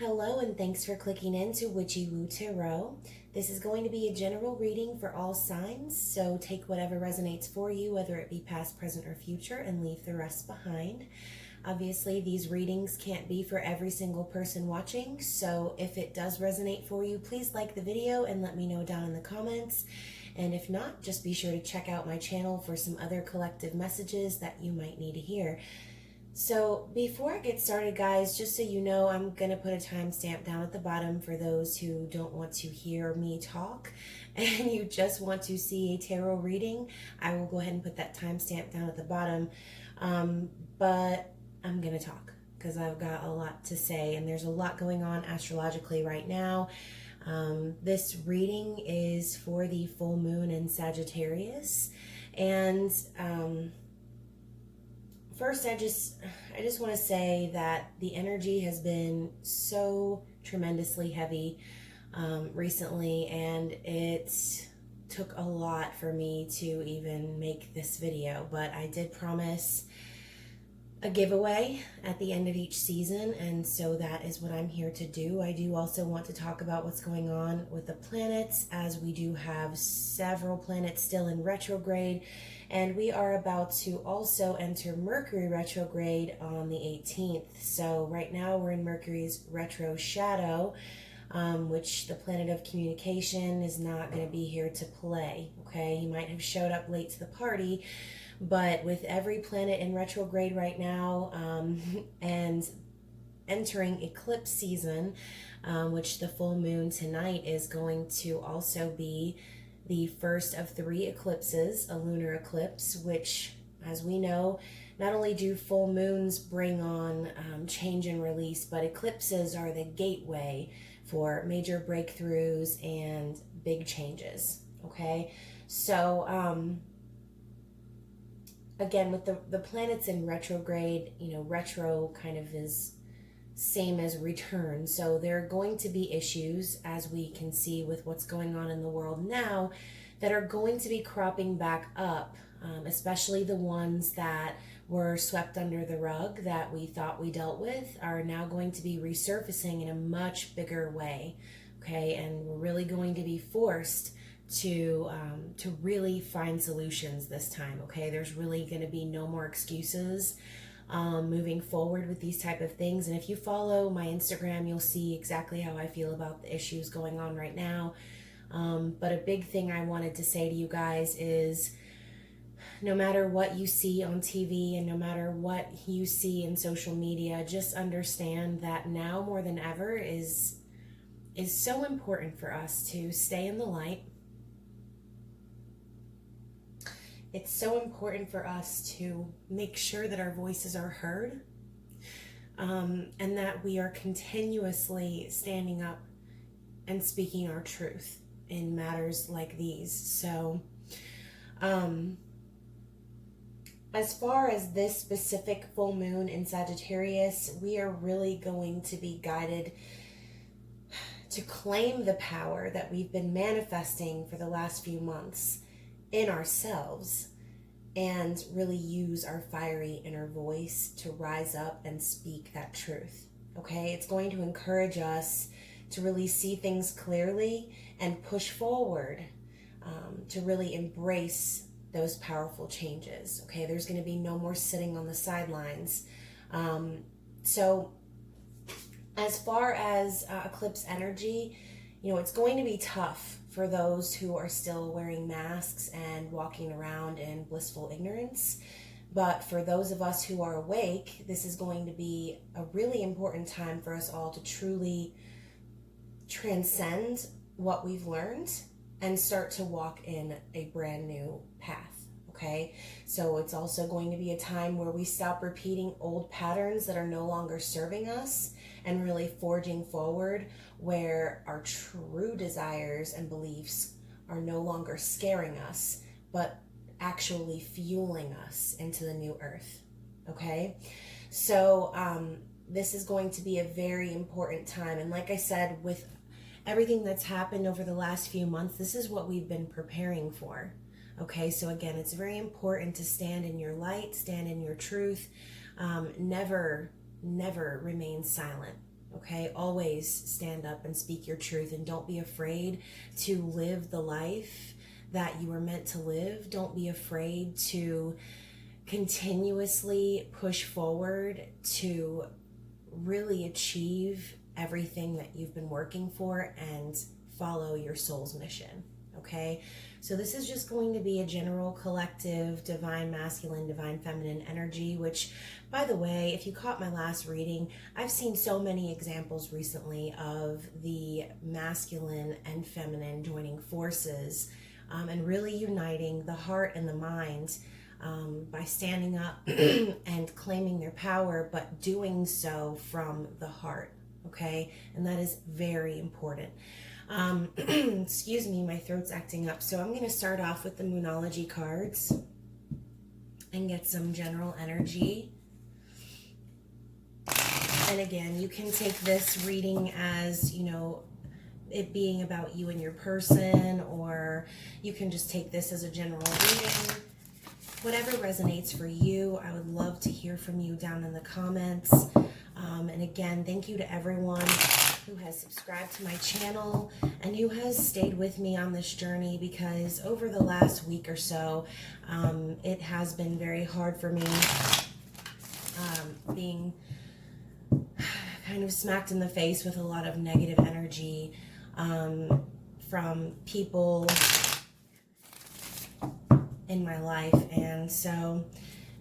Hello and thanks for clicking into Witchy-Woo Tarot. This is going to be a general reading for all signs, so take whatever resonates for you, whether it be past, present, or future, and leave the rest behind. Obviously, these readings can't be for every single person watching, so if it does resonate for you, please like the video and let me know down in the comments. And if not, just be sure to check out my channel for some other collective messages that you might need to hear. So before I get started, guys, just so you know, I'm going to put a timestamp down at the bottom for those who don't want to hear me talk and you just want to see a tarot reading. I will go ahead and put that timestamp down at the bottom, but I'm going to talk because I've got a lot to say and there's a lot going on astrologically right now. This reading is for the full moon in Sagittarius, and first, I just want to say that the energy has been so tremendously heavy recently, and it took a lot for me to even make this video, but I did promise a giveaway at the end of each season, and so that is what I'm here to do. I do also want to talk about what's going on with the planets, as we do have several planets still in retrograde, and we are about to also enter Mercury retrograde on the 18th. So right now we're in Mercury's retro shadow, which the planet of communication is not going to be here to play. Okay, he might have showed up late to the party, but with every planet in retrograde right now and entering eclipse season, which the full moon tonight is going to also be the first of 3 eclipses, a lunar eclipse, which, as we know, not only do full moons bring on change and release, but eclipses are the gateway for major breakthroughs and big changes, okay? So, again, with the planets in retrograde, you know, retro kind of is same as return. So there are going to be issues, as we can see with what's going on in the world now, that are going to be cropping back up, especially the ones that were swept under the rug that we thought we dealt with are now going to be resurfacing in a much bigger way, okay? And we're really going to be forced to really find solutions this time, okay? There's really going to be no more excuses moving forward with these type of things. And if you follow my Instagram, you'll see exactly how I feel about the issues going on right now. But a big thing I wanted to say to you guys is, no matter what you see on TV and no matter what you see in social media, just understand that now more than ever is so important for us to stay in the light. It's so important for us to make sure that our voices are heard, and that we are continuously standing up and speaking our truth in matters like these. So, as far as this specific full moon in Sagittarius, we are really going to be guided to claim the power that we've been manifesting for the last few months in ourselves and really use our fiery inner voice to rise up and speak that truth, okay? It's going to encourage us to really see things clearly and push forward, to really embrace those powerful changes, okay? There's going to be no more sitting on the sidelines. So as far as eclipse energy, you know, it's going to be tough for those who are still wearing masks and walking around in blissful ignorance. But for those of us who are awake, this is going to be a really important time for us all to truly transcend what we've learned and start to walk in a brand new path, okay? So it's also going to be a time where we stop repeating old patterns that are no longer serving us and really forging forward where our true desires and beliefs are no longer scaring us, but actually fueling us into the new earth, okay? So this is going to be a very important time. And like I said, with everything that's happened over the last few months, this is what we've been preparing for, okay? So again, it's very important to stand in your light, stand in your truth, never remain silent, Okay, always stand up and speak your truth, and don't be afraid to live the life that you were meant to live. Don't be afraid to continuously push forward to really achieve everything that you've been working for and follow your soul's mission. Okay, so this is just going to be a general collective divine masculine, divine feminine energy, which, by the way, if you caught my last reading, I've seen so many examples recently of the masculine and feminine joining forces, and really uniting the heart and the mind, by standing up and claiming their power, but doing so from the heart. Okay, and that is very important. Excuse me, my throat's acting up. So I'm going to start off with the Moonology cards and get some general energy. And again, you can take this reading as, you know, it being about you and your person, or you can just take this as a general reading. Whatever resonates for you. I would love to hear from you down in the comments. And again, thank you to everyone who has subscribed to my channel and who has stayed with me on this journey, because over the last week or so, it has been very hard for me, being kind of smacked in the face with a lot of negative energy from people in my life. And so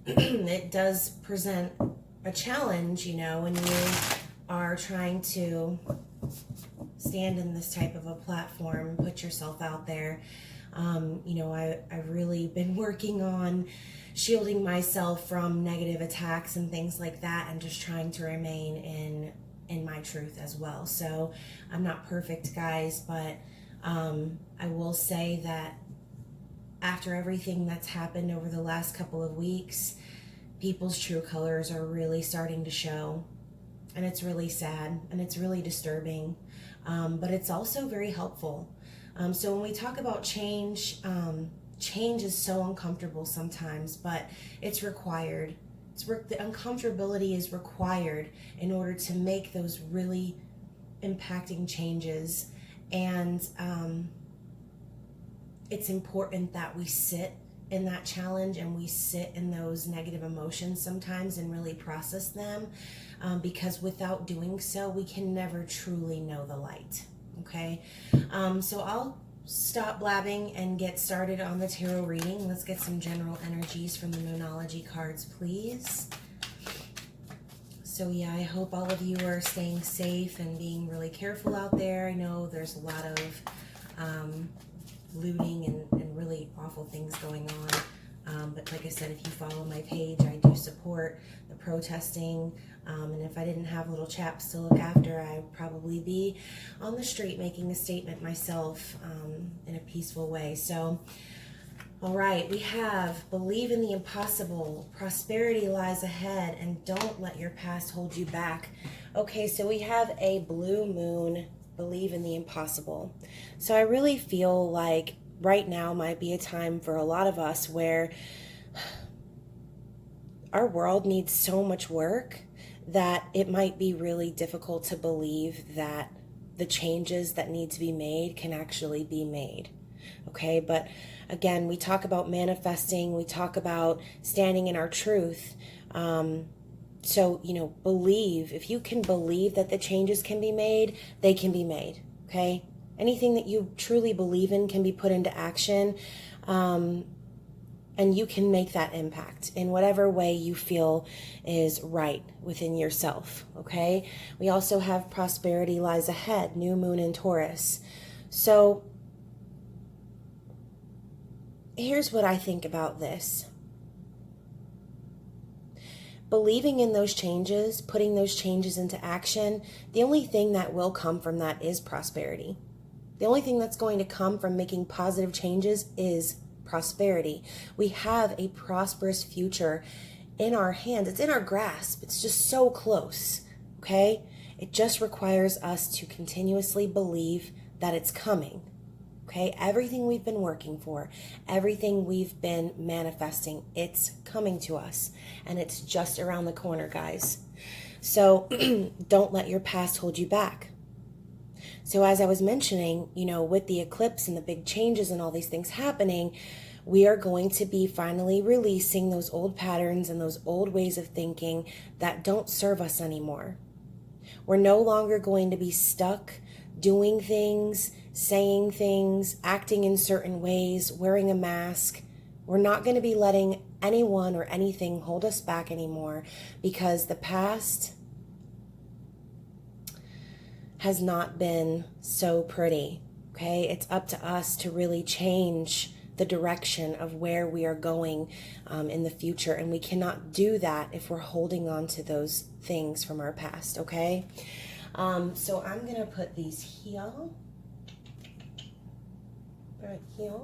it does present a challenge, you know, when you are trying to stand in this type of a platform, put yourself out there. You know, I've really been working on shielding myself from negative attacks and things like that, and just trying to remain in my truth as well. So I'm not perfect, guys, but I will say that after everything that's happened over the last couple of weeks, people's true colors are really starting to show. And it's really sad and it's really disturbing. But it's also very helpful. So when we talk about change, change is so uncomfortable sometimes, but it's required. The uncomfortability is required in order to make those really impacting changes. And it's important that we sit in that challenge and we sit in those negative emotions sometimes and really process them, because without doing so, we can never truly know the light. Okay, so I'll stop blabbing and get started on the tarot reading. Let's get some general energies from the Moonology cards, please. So yeah, I hope all of you are staying safe and being really careful out there. I know there's a lot of looting and really awful things going on. But like I said, if you follow my page, I do support the protesting. And if I didn't have little chaps to look after, I'd probably be on the street making a statement myself, in a peaceful way. So, all right, we have believe in the impossible, prosperity lies ahead, and don't let your past hold you back. Okay, so we have a blue moon, believe in the impossible. So I really feel like right now might be a time for a lot of us where our world needs so much work that it might be really difficult to believe that the changes that need to be made can actually be made. Okay, but again, we talk about manifesting, we talk about standing in our truth. So, you know, believe. If you can believe that the changes can be made, they can be made, okay? Anything that you truly believe in can be put into action, and you can make that impact in whatever way you feel is right within yourself, okay? We also have prosperity lies ahead, new moon in Taurus. So here's what I think about this. Believing in those changes, putting those changes into action, the only thing that will come from that is prosperity. The only thing that's going to come from making positive changes is prosperity. We have a prosperous future in our hands. It's in our grasp. It's just so close, okay? It just requires us to continuously believe that it's coming. Okay, everything we've been working for, everything we've been manifesting, it's coming to us, and it's just around the corner, guys. So don't let your past hold you back. So as I was mentioning, you know, with the eclipse and the big changes and all these things happening, we are going to be finally releasing those old patterns and those old ways of thinking that don't serve us anymore. We're no longer going to be stuck doing things, saying things, acting in certain ways, wearing a mask. We're not going to be letting anyone or anything hold us back anymore, because the past has not been so pretty, okay? It's up to us to really change the direction of where we are going in the future, and we cannot do that if we're holding on to those things from our past, okay? So I'm gonna put these here, right here.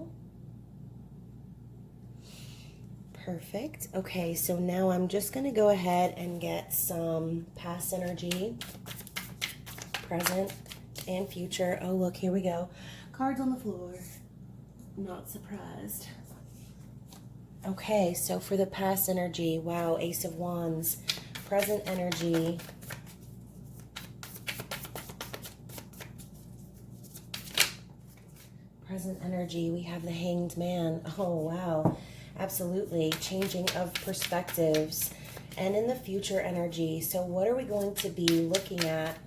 Perfect. Okay, so now I'm just gonna go ahead and get some past energy, present and future. Oh, look, here we go. Cards on the floor. Not surprised. Okay, so for the past energy, wow, Ace of Wands. Present energy. Present energy, we have the Hanged Man. Oh, wow. Absolutely. Changing of perspectives. And in the future energy, so what are we going to be looking at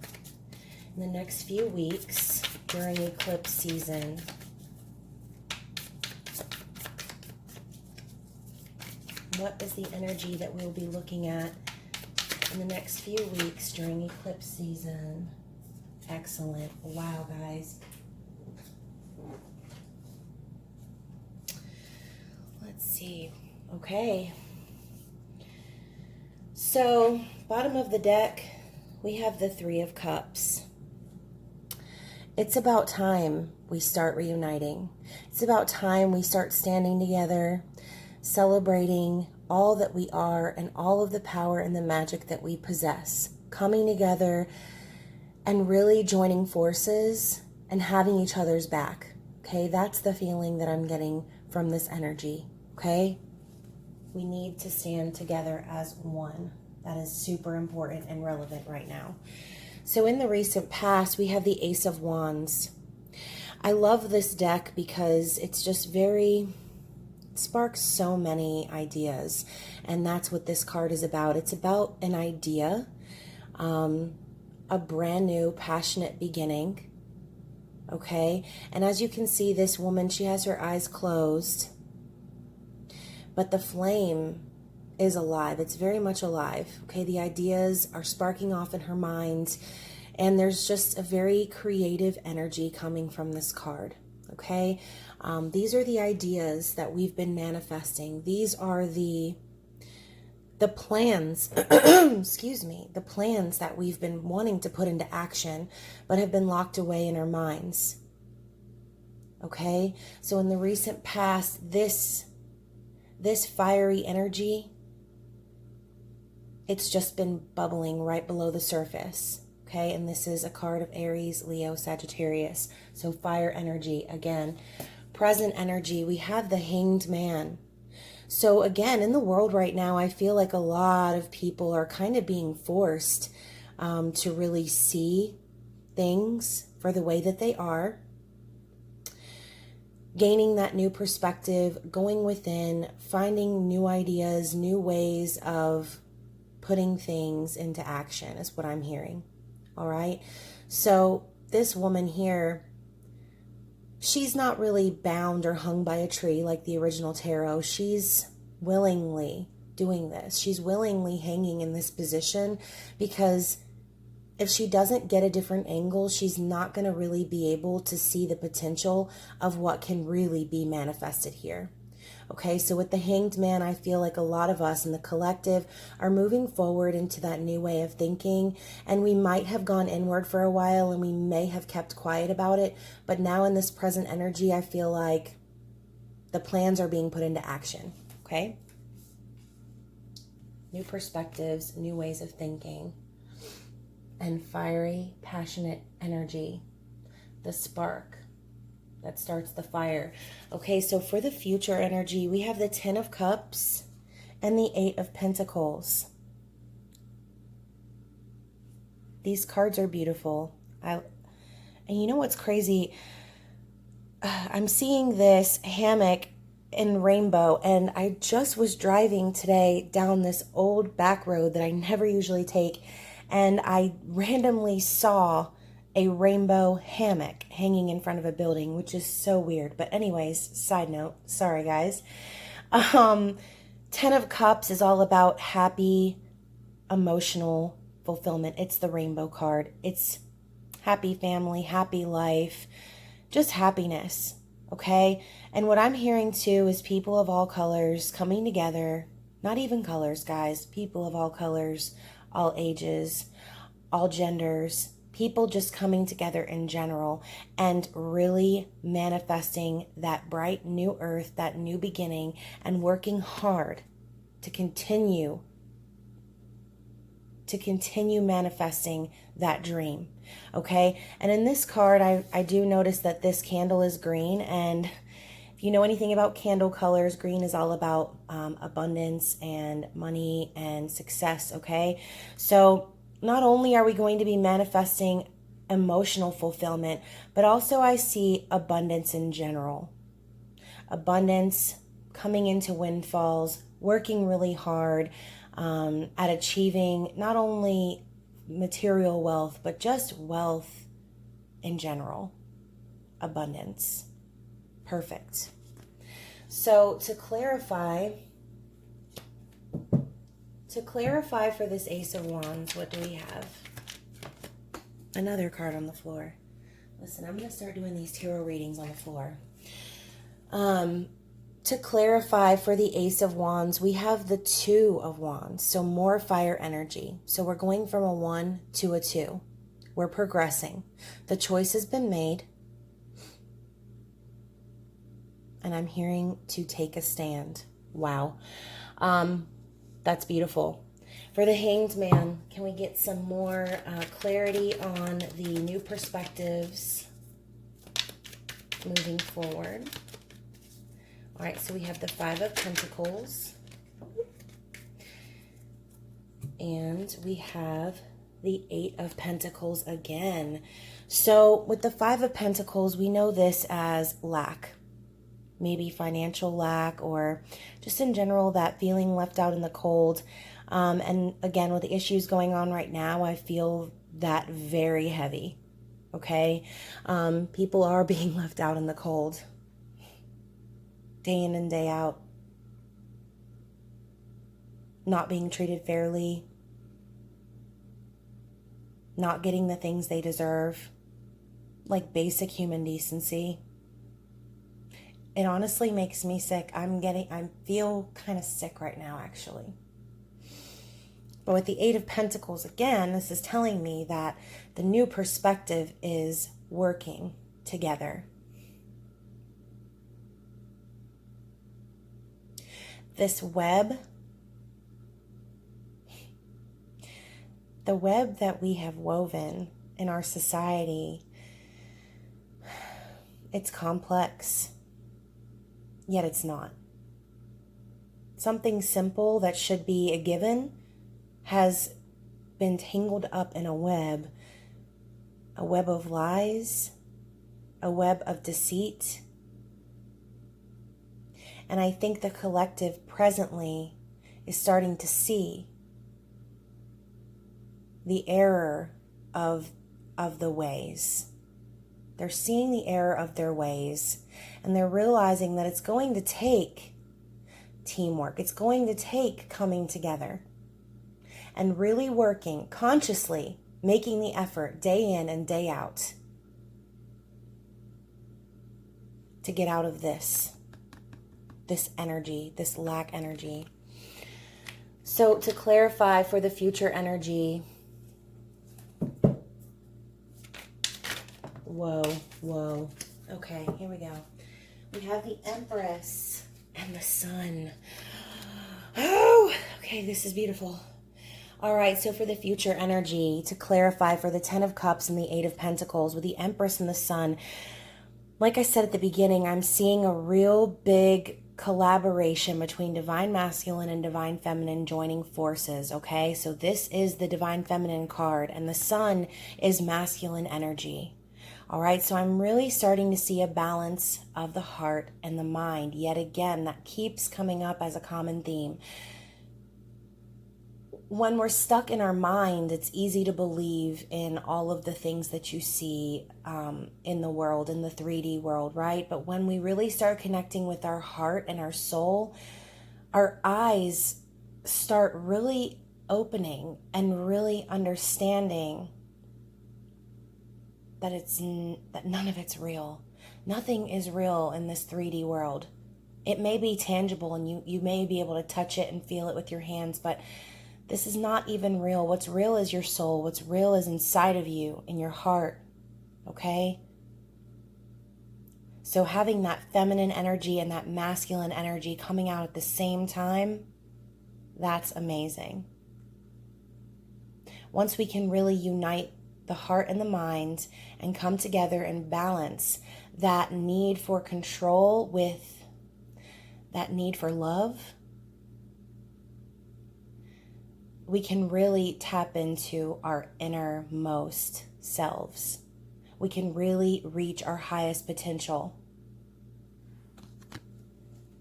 in the next few weeks during eclipse season? What is the energy that we'll be looking at in the next few weeks during eclipse season? Excellent. Wow, guys. Let's see. Okay. So, bottom of the deck, we have the Three of Cups. It's about time we start reuniting. It's about time we start standing together, celebrating all that we are and all of the power and the magic that we possess, coming together and really joining forces and having each other's back. Okay, that's the feeling that I'm getting from this energy. Okay, we need to stand together as one. That is super important and relevant right now. So in the recent past, we have the Ace of Wands. I love this deck because it's just sparks so many ideas, and that's what this card is about. It's about an idea, a brand new passionate beginning, okay? And as you can see, this woman, she has her eyes closed, but the flame is alive. It's very much alive, okay? The ideas are sparking off in her mind, and there's just a very creative energy coming from this card, okay? These are the ideas that we've been manifesting. These are the plans, excuse me, the plans that we've been wanting to put into action, but have been locked away in our minds. Okay? So in the recent past, this fiery energy, it's just been bubbling right below the surface. Okay? And this is a card of Aries, Leo, Sagittarius. So fire energy again. Present energy, we have the Hanged Man. So again, in the world right now, I feel like a lot of people are kind of being forced to really see things for the way that they are, gaining that new perspective, going within, finding new ideas, new ways of putting things into action is what I'm hearing. All right. So this woman here, she's not really bound or hung by a tree like the original tarot. She's willingly doing this. She's willingly hanging in this position because if she doesn't get a different angle, she's not going to really be able to see the potential of what can really be manifested here. Okay, so with the Hanged Man, I feel like a lot of us in the collective are moving forward into that new way of thinking, and we might have gone inward for a while and we may have kept quiet about it, but now in this present energy, I feel like the plans are being put into action, okay? New perspectives, new ways of thinking, and fiery, passionate energy, the spark that starts the fire. Okay, so for the future energy, we have the Ten of Cups and the Eight of Pentacles. These cards are beautiful. And you know what's crazy? I'm seeing this hammock in rainbow, and I just was driving today down this old back road that I never usually take, and I randomly saw a rainbow hammock hanging in front of a building, which is so weird. But anyways, side note, sorry guys. 10 of Cups is all about happy, emotional fulfillment. It's the rainbow card. It's happy family, happy life, just happiness, okay? And what I'm hearing too is people of all colors coming together, not even colors, guys, people of all colors, all ages, all genders, people just coming together in general and really manifesting that bright new earth, that new beginning, and working hard to continue manifesting that dream. Okay. And in this card, I do notice that this candle is green. And if you know anything about candle colors, green is all about abundance and money and success. Okay. So not only are we going to be manifesting emotional fulfillment, but also I see abundance in general. Abundance, coming into windfalls, working really hard at achieving not only material wealth, but just wealth in general. Abundance. Perfect. So to clarify for this Ace of Wands, what do we have? Another card on the floor. Listen, I'm going to start doing these tarot readings on the floor. To clarify for the Ace of Wands, we have the Two of Wands, so more fire energy. So we're going from a 1 to a 2. We're progressing. The choice has been made. And I'm hearing to take a stand. Wow. That's beautiful. For the Hanged Man, can we get some more clarity on the new perspectives moving forward? All right, so we have the Five of Pentacles. And we have the Eight of Pentacles again. So with the Five of Pentacles, we know this as lack. Maybe financial lack, or just in general that feeling left out in the cold. And again, with the issues going on right now, I feel that very heavy. Okay? People are being left out in the cold. Day in and day out. Not being treated fairly. Not getting the things they deserve. Like basic human decency. It honestly makes me sick. I feel kind of sick right now, actually. But with the Eight of Pentacles, again, this is telling me that the new perspective is working together. This web, the web that we have woven in our society, it's complex, yet it's not. Something simple that should be a given has been tangled up in a web of lies, a web of deceit. And I think the collective presently is starting to see the error of the ways. They're seeing the error of their ways, and they're realizing that it's going to take teamwork. It's going to take coming together and really working consciously, making the effort day in and day out to get out of this energy, this lack energy. So to clarify for the future energy, whoa. Okay, here we go. We have the Empress and the Sun. Oh, okay, this is beautiful. All right, so for the future energy, to clarify for the Ten of Cups and the Eight of Pentacles with the Empress and the Sun, like I said at the beginning, I'm seeing a real big collaboration between divine masculine and divine feminine joining forces, okay? So this is the divine feminine card, and the sun is masculine energy. All right, so I'm really starting to see a balance of the heart and the mind. Yet again, that keeps coming up as a common theme. When we're stuck in our mind, it's easy to believe in all of the things that you see in the world, in the 3D world, right? But when we really start connecting with our heart and our soul, our eyes start really opening and really understanding that none of it's real. Nothing is real in this 3D world. It may be tangible and you may be able to touch it and feel it with your hands, but this is not even real. What's real is your soul. What's real is inside of you, in your heart, okay? So having that feminine energy and that masculine energy coming out at the same time, that's amazing. Once we can really unite the heart and the mind and come together and balance that need for control with that need for love, we can really tap into our innermost selves. We can really reach our highest potential.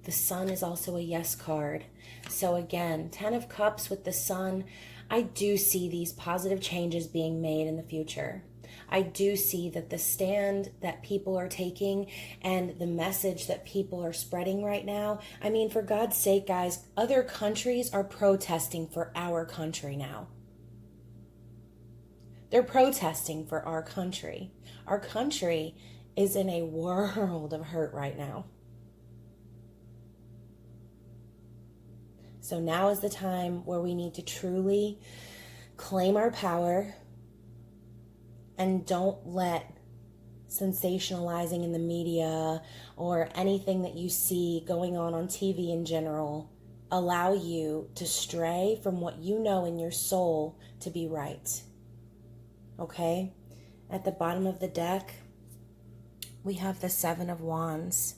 The sun is also a yes card. So again, 10 of Cups with the sun, I do see these positive changes being made in the future. I do see that the stand that people are taking and the message that people are spreading right now, I mean, for God's sake, guys, other countries are protesting for our country now. They're protesting for our country. Our country is in a world of hurt right now. So now is the time where we need to truly claim our power and don't let sensationalizing in the media or anything that you see going on TV in general allow you to stray from what you know in your soul to be right. Okay? At the bottom of the deck, we have the 7 of Wands.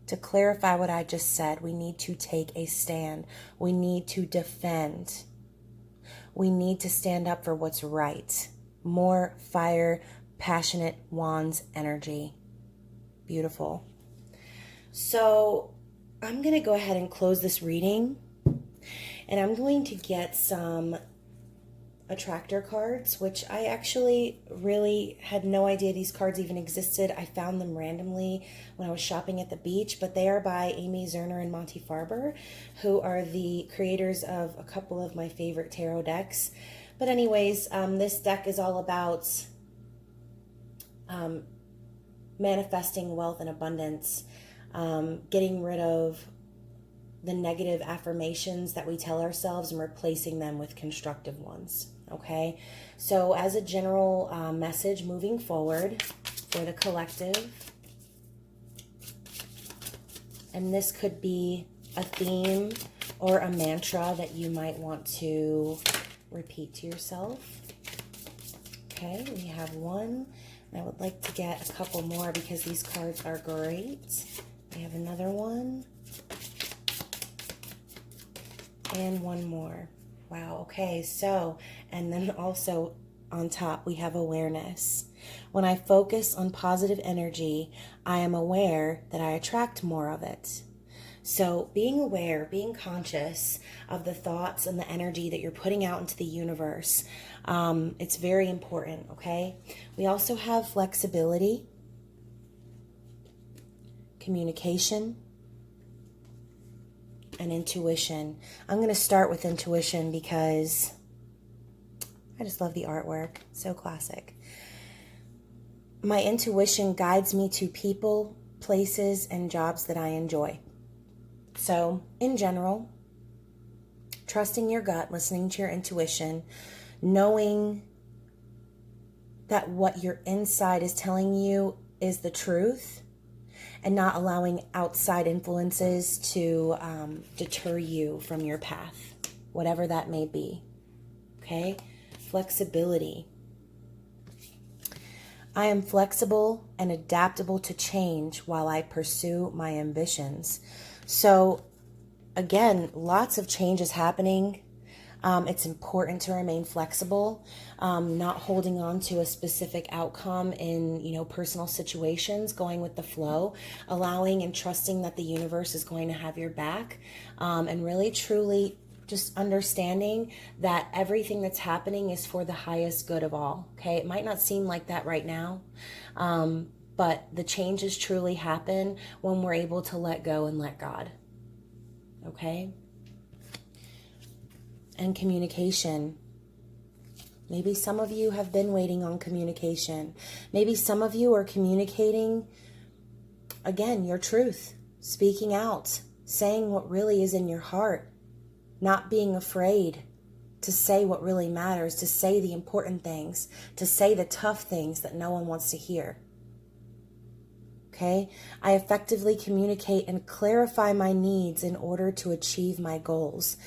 To clarify what I just said, we need to take a stand. We need to defend. We need to stand up for what's right. More fire, passionate Wands energy. Beautiful. So I'm going to go ahead and close this reading. And I'm going to get some attractor cards, which I actually really had no idea these cards even existed. I found them randomly when I was shopping at the beach, but they are by Amy Zerner and Monty Farber, who are the creators of a couple of my favorite tarot decks. But anyways, this deck is all about manifesting wealth and abundance, getting rid of the negative affirmations that we tell ourselves and replacing them with constructive ones. Okay, so as a general message moving forward for the collective, and this could be a theme or a mantra that you might want to repeat to yourself. Okay, we have one. I would like to get a couple more because these cards are great. We have another one. And one more. Wow, okay, so, and then also on top we have awareness. When I focus on positive energy, I am aware that I attract more of it. So being aware, being conscious of the thoughts and the energy that you're putting out into the universe, it's very important, okay? We also have flexibility, communication, and intuition. I'm going to start with intuition because I just love the artwork. So classic. My intuition guides me to people, places, and jobs that I enjoy. So, in general, trusting your gut, listening to your intuition, knowing that what your inside is telling you is the truth, and not allowing outside influences to deter you from your path, whatever that may be. Okay? Flexibility. I am flexible and adaptable to change while I pursue my ambitions. So again, lots of changes happening. It's important to remain flexible, not holding on to a specific outcome in, personal situations, going with the flow, allowing and trusting that the universe is going to have your back, and really, truly just understanding that everything that's happening is for the highest good of all, okay? It might not seem like that right now, but the changes truly happen when we're able to let go and let God, okay? And communication. Maybe some of you have been waiting on communication. Maybe some of you are communicating, again, your truth, speaking out, saying what really is in your heart, not being afraid to say what really matters, to say the important things, to say the tough things that no one wants to hear. Okay? I effectively communicate and clarify my needs in order to achieve my goals.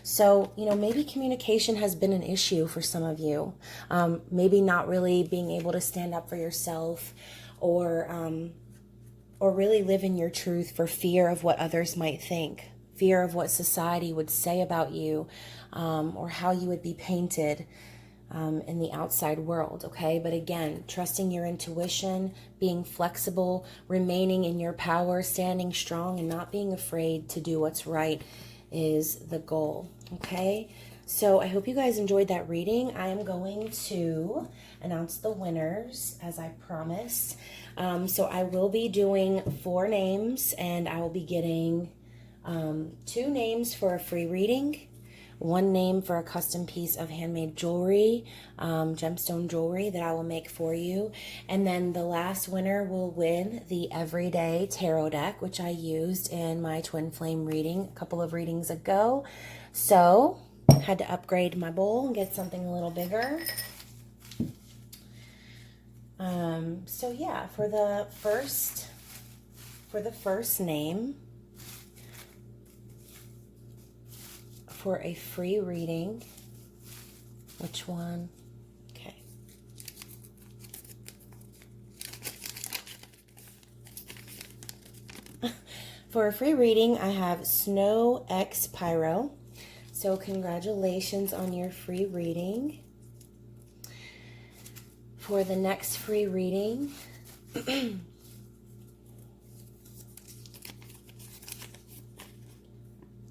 So, maybe communication has been an issue for some of you. Maybe not really being able to stand up for yourself or really live in your truth for fear of what others might think, fear of what society would say about you, or how you would be painted in the outside world, okay? But again, trusting your intuition, being flexible, remaining in your power, standing strong, and not being afraid to do what's right is the goal, okay? So I hope you guys enjoyed that reading. I am going to announce the winners as I promised. So I will be doing 4 names, and I will be getting 2 names for a free reading, 1 name for a custom piece of handmade jewelry, gemstone jewelry that I will make for you. And then the last winner will win the Everyday Tarot deck, which I used in my Twin Flame reading a couple of readings ago. So had to upgrade my bowl and get something a little bigger. So yeah, for the first name, for a free reading, which one? Okay. For a free reading, I have Snow X Pyro. So congratulations on your free reading. For the next free reading,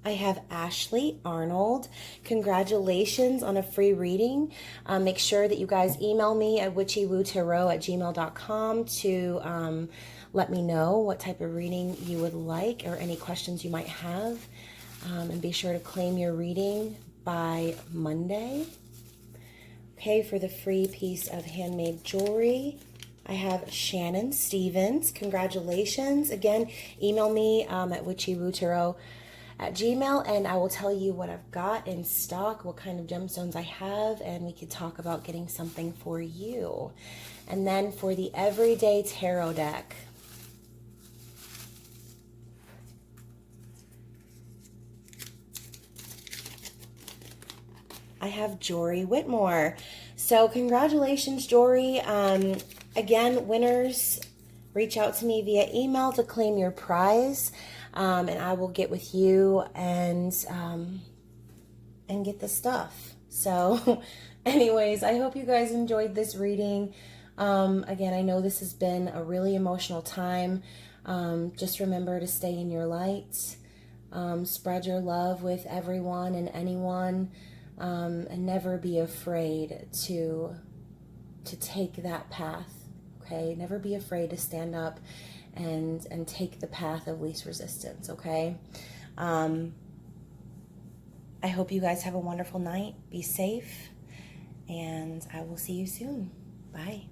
I have Ashley Arnold. Congratulations on a free reading. Make sure that you guys email me at witchywotarot@gmail.com to let me know what type of reading you would like or any questions you might have. And be sure to claim your reading by Monday. Okay, for the free piece of handmade jewelry, I have Shannon Stevens. Congratulations. Again, email me at witchywotarot@gmail, and I will tell you what I've got in stock, what kind of gemstones I have, and we could talk about getting something for you. And then for the Everyday Tarot deck, I have Jory Whitmore. So congratulations, Jory. Again, winners, reach out to me via email to claim your prize. And I will get with you and get the stuff. So anyways, I hope you guys enjoyed this reading. Again, I know this has been a really emotional time. Just remember to stay in your light. Spread your love with everyone and anyone. And never be afraid to take that path, okay? Never be afraid to stand up and take the path of least resistance, okay? I hope you guys have a wonderful night. Be safe, and I will see you soon. Bye.